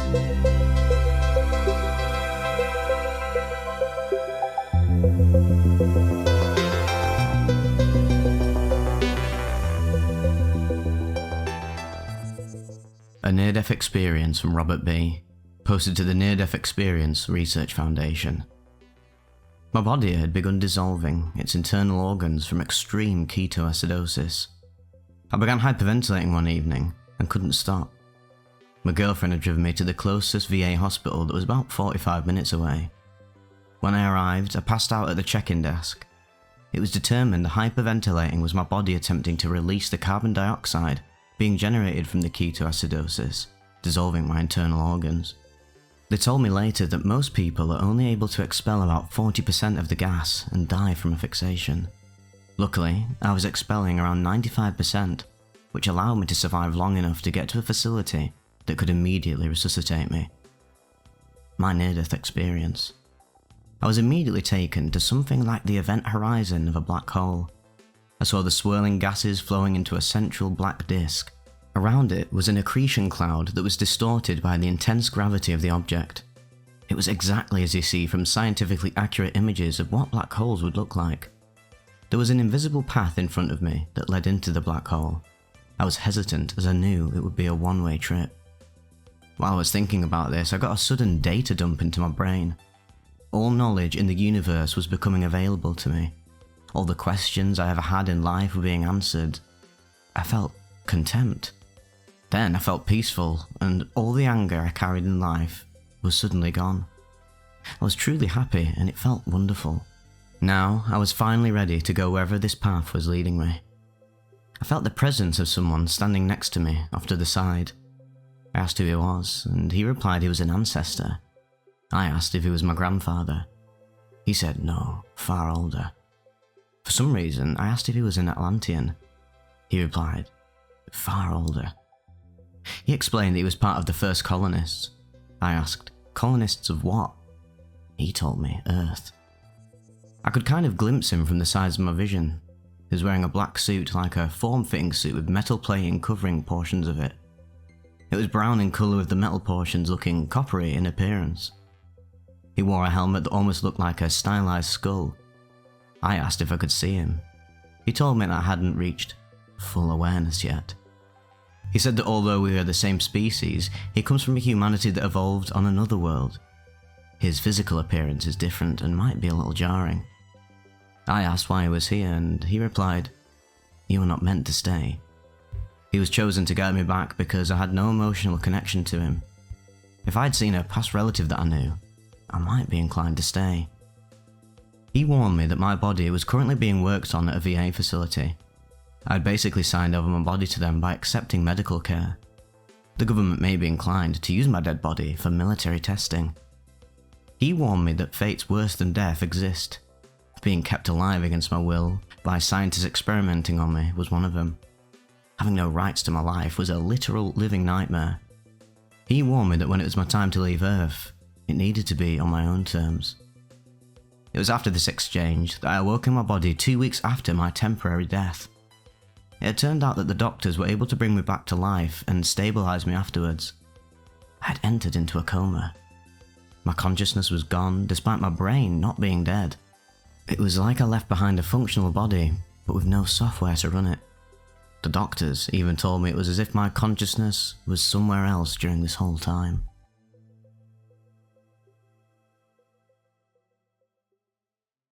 A near-death experience from Robert B., posted to the Near-Death Experience Research Foundation. My body had begun dissolving its internal organs from extreme ketoacidosis. I began hyperventilating one evening and couldn't stop. My girlfriend had driven me to the closest VA hospital that was about 45 minutes away. When I arrived, I passed out at the check-in desk. It was determined the hyperventilating was my body attempting to release the carbon dioxide being generated from the ketoacidosis, dissolving my internal organs. They told me later that most people are only able to expel about 40% of the gas and die from a fixation. Luckily, I was expelling around 95%, which allowed me to survive long enough to get to a facility that could immediately resuscitate me. My near-death experience. I was immediately taken to something like the event horizon of a black hole. I saw the swirling gases flowing into a central black disk. Around it was an accretion cloud that was distorted by the intense gravity of the object. It was exactly as you see from scientifically accurate images of what black holes would look like. There was an invisible path in front of me that led into the black hole. I was hesitant as I knew it would be a one-way trip. While I was thinking about this, I got a sudden data dump into my brain. All knowledge in the universe was becoming available to me. All the questions I ever had in life were being answered. I felt contempt. Then I felt peaceful, and all the anger I carried in life was suddenly gone. I was truly happy, and it felt wonderful. Now I was finally ready to go wherever this path was leading me. I felt the presence of someone standing next to me off to the side. I asked who he was, and he replied he was an ancestor. I asked if he was my grandfather. He said no, far older. For some reason, I asked if he was an Atlantean. He replied, far older. He explained that he was part of the first colonists. I asked, colonists of what? He told me, Earth. I could kind of glimpse him from the sides of my vision. He was wearing a black suit, like a form-fitting suit with metal plating covering portions of it. It was brown in colour with the metal portions looking coppery in appearance. He wore a helmet that almost looked like a stylized skull. I asked if I could see him. He told me that I hadn't reached full awareness yet. He said that although we are the same species, he comes from a humanity that evolved on another world. His physical appearance is different and might be a little jarring. I asked why he was here, and he replied, "You were not meant to stay." He was chosen to guide me back because I had no emotional connection to him. If I'd seen a past relative that I knew, I might be inclined to stay. He warned me that my body was currently being worked on at a VA facility. I'd basically signed over my body to them by accepting medical care. The government may be inclined to use my dead body for military testing. He warned me that fates worse than death exist. Being kept alive against my will by scientists experimenting on me was one of them. Having no rights to my life was a literal living nightmare. He warned me that when it was my time to leave Earth, it needed to be on my own terms. It was after this exchange that I awoke in my body 2 weeks after my temporary death. It had turned out that the doctors were able to bring me back to life and stabilize me afterwards. I had entered into a coma. My consciousness was gone despite my brain not being dead. It was like I left behind a functional body, but with no software to run it. The doctors even told me it was as if my consciousness was somewhere else during this whole time.